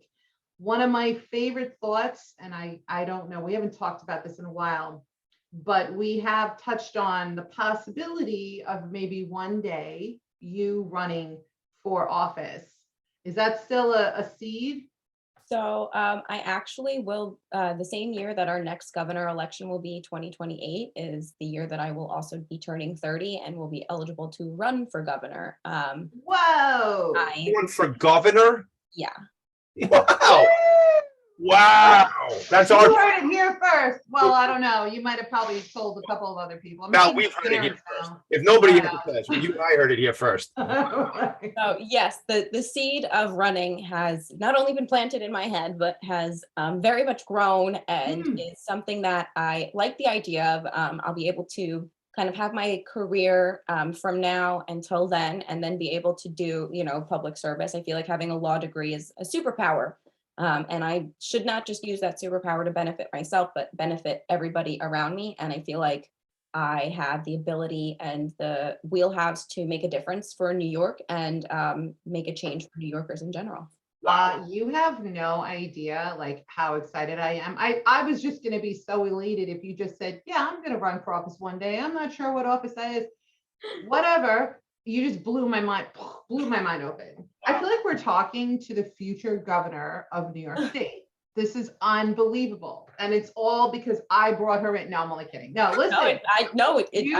One of my favorite thoughts, and I don't know, we haven't talked about this in a while, but we have touched on the possibility of maybe one day you running for office. Is that still a seed? So I actually will, the same year that our next governor election will be 2028 is the year that I will also be turning 30 and will be eligible to run for governor. Whoa. You run for governor? Yeah. Wow. Wow. That's our. You heard it here first. Well, I don't know. You might have probably told a couple of other people. Now we've heard it here first. If nobody heard it first, you and I heard it here first. So yes, the seed of running has not only been planted in my head, but has very much grown and is something that I like the idea of. I'll be able to kind of have my career from now until then, and then be able to do, public service. I feel like having a law degree is a superpower. And I should not just use that superpower to benefit myself, but benefit everybody around me. And I feel like I have the ability and the wheelhouse to make a difference for New York and make a change for New Yorkers in general. You have no idea like how excited I am. I was just going to be so elated if you just said, yeah, I'm going to run for office one day. I'm not sure what office that is. Whatever. You just blew my mind open. I feel like we're talking to the future governor of New York State. This is unbelievable. And it's all because I brought her in. No, I'm only kidding. No, listen. I give you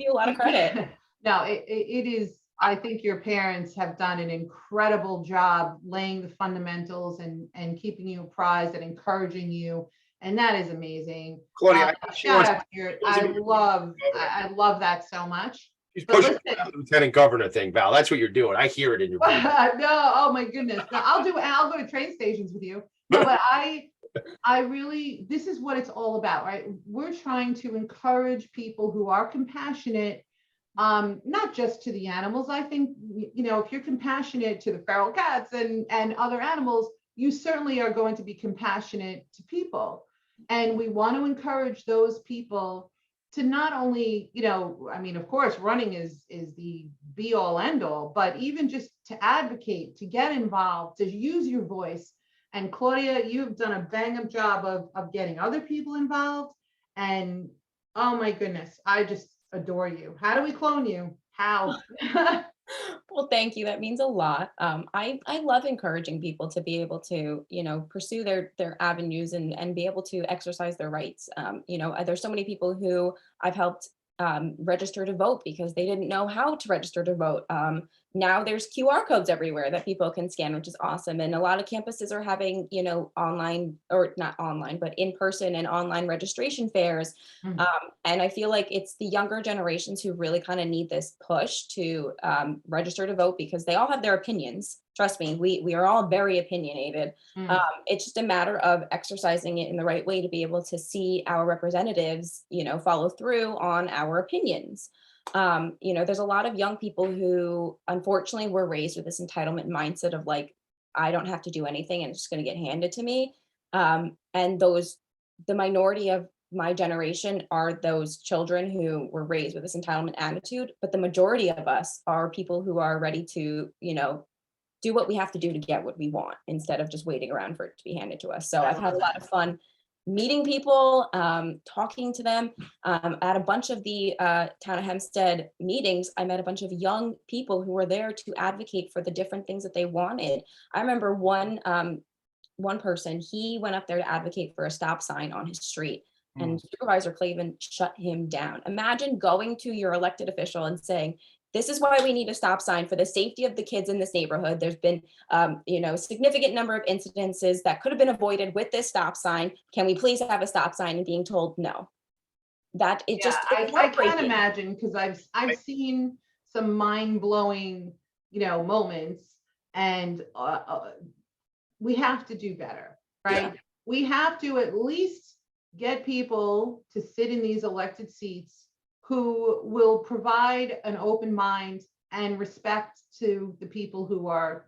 a lot of credit. No, it is. I think your parents have done an incredible job laying the fundamentals and keeping you apprised and encouraging you. And that is amazing. Claudia, shout out to I love that so much. She's But pushing listen, that lieutenant governor thing, Val. That's what you're doing. I hear it in your voice. no, oh my goodness. No, I'll go to train stations with you. No, but I really, this is what it's all about, right? We're trying to encourage people who are compassionate, not just to the animals. I think, if you're compassionate to the feral cats and other animals, you certainly are going to be compassionate to people. And we want to encourage those people to not only, of course, running is the be all end all, but even just to advocate, to get involved, to use your voice. And Claudia, you've done a bang up job of getting other people involved. And oh my goodness, I just adore you. How do we clone you? How? Well, thank you. That means a lot. I love encouraging people to be able to, pursue their avenues and be able to exercise their rights. There's so many people who I've helped register to vote because they didn't know how to register to vote. Now there's QR codes everywhere that people can scan, which is awesome. And a lot of campuses are having, online, or not online, but in-person and online registration fairs. Mhm. And I feel like it's the younger generations who really kind of need this push to register to vote because they all have their opinions. Trust me, we are all very opinionated. It's just a matter of exercising it in the right way to be able to see our representatives, follow through on our opinions. There's a lot of young people who unfortunately were raised with this entitlement mindset of like, I don't have to do anything and it's just going to get handed to me. And the minority of my generation are those children who were raised with this entitlement attitude, but the majority of us are people who are ready to, do what we have to do to get what we want instead of just waiting around for it to be handed to us. So I've had a lot of fun meeting people, talking to them. At a bunch of the Town of Hempstead meetings, I met a bunch of young people who were there to advocate for the different things that they wanted. I remember one person, he went up there to advocate for a stop sign on his street. And Supervisor Clavin shut him down. Imagine going to your elected official and saying, this is why we need a stop sign for the safety of the kids in this neighborhood. There's been, a significant number of incidences that could have been avoided with this stop sign. Can we please have a stop sign? And being told no. That it just, I can't imagine because I've seen some mind-blowing, moments, and we have to do better, right? Yeah. We have to at least get people to sit in these elected seats who will provide an open mind and respect to the people who are,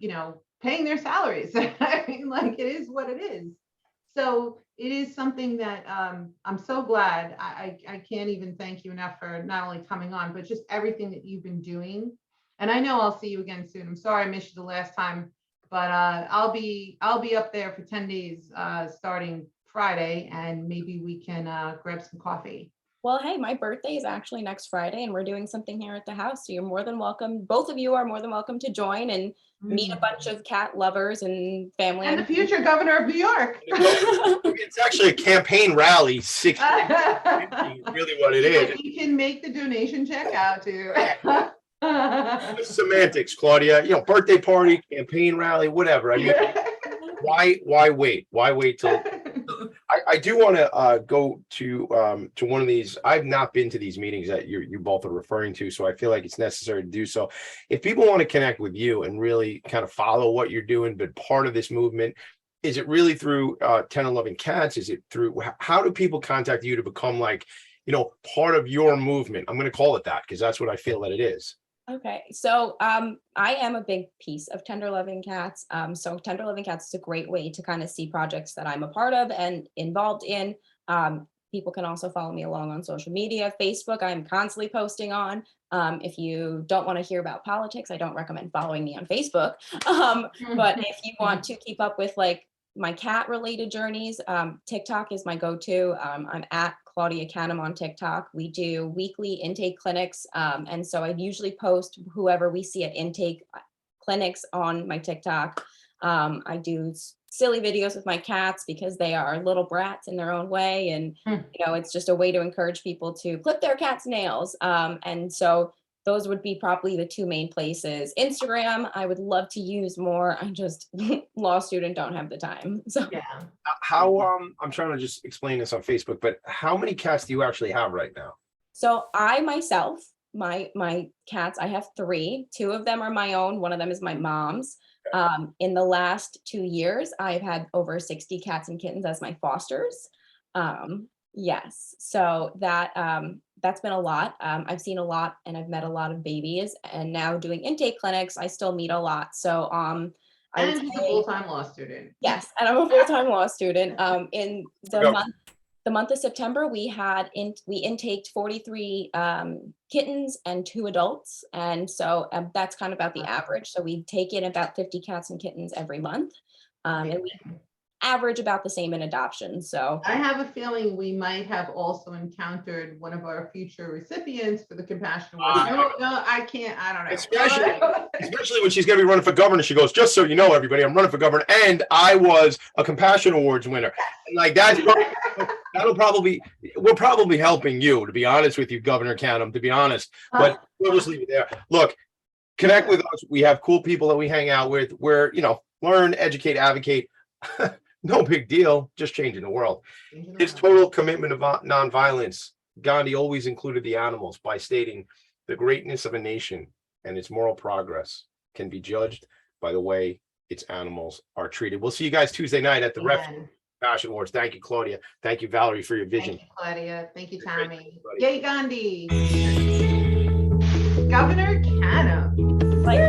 paying their salaries. I mean, like, it is what it is. So it is something that I'm so glad. I can't even thank you enough for not only coming on, but just everything that you've been doing. And I know I'll see you again soon. I'm sorry I missed you the last time, but I'll be up there for 10 days starting Friday, and maybe we can grab some coffee. Well, hey, my birthday is actually next Friday and we're doing something here at the house. So you're more than welcome. Both of you are more than welcome to join and meet a bunch of cat lovers and family. And the future governor of New York. It's actually a campaign rally. 60, really what it is. You can make the donation check out to. Semantics, Claudia. Birthday party, campaign rally, whatever. I mean, why wait? Why wait till? I do want to go to one of these. I've not been to these meetings that you both are referring to, so I feel like it's necessary to do so. If people want to connect with you and really kind of follow what you're doing, but part of this movement, is it really through 10 and Loving Cats? Is it through, how do people contact you to become like, part of your movement? I'm going to call it that because that's what I feel that it is. Okay, so I am a big piece of Tender Loving Cats. So Tender Loving Cats is a great way to kind of see projects that I'm a part of and involved in. People can also follow me along on social media. Facebook, I'm constantly posting on. If you don't want to hear about politics, I don't recommend following me on Facebook. But if you want to keep up with like my cat related journeys, TikTok is my go-to. I'm at Claudia Canham on TikTok. We do weekly intake clinics. And so I usually post whoever we see at intake clinics on my TikTok. I do silly videos with my cats because they are little brats in their own way. And, it's just a way to encourage people to clip their cat's nails. And so those would be probably the two main places. Instagram, I would love to use more. I just law student, don't have the time. So yeah. How I'm trying to just explain this on Facebook, but how many cats do you actually have right now? So I myself my cats, I have 3. 2 of them are my own. One of them is my mom's. In the last 2 years, I've had over 60 cats and kittens as my fosters. Yes, so that's been a lot. I've seen a lot and I've met a lot of babies, and now doing intake clinics, I still meet a lot. So I would And she's a say, full-time law student. yes, and I'm a full-time law student. In Go. the month of September, we intaked 43 kittens and 2 adults, and so that's kind of about the average. So we take in about 50 cats and kittens every month, and we average about the same in adoption. So I have a feeling we might have also encountered one of our future recipients for the Compassion Award. No, I can't. I don't know. Especially when she's going to be running for governor. She goes, just so you know, everybody, I'm running for governor, and I was a Compassion Awards winner. And like we're probably helping you, to be honest with you, Governor Canham, to be honest. But we'll just leave it there. Look, connect with us. We have cool people that we hang out with. We're, learn, educate, advocate. No big deal, just changing the world. His total commitment of nonviolence. Gandhi always included the animals by stating the greatness of a nation and its moral progress can be judged by the way its animals are treated. We'll see you guys Tuesday night at the Compassion Awards. Thank you, Claudia. Thank you, Valerie, for your vision. Thank you, Claudia. Thank you, Tommy. Yay, Gandhi. Governor Canham. like,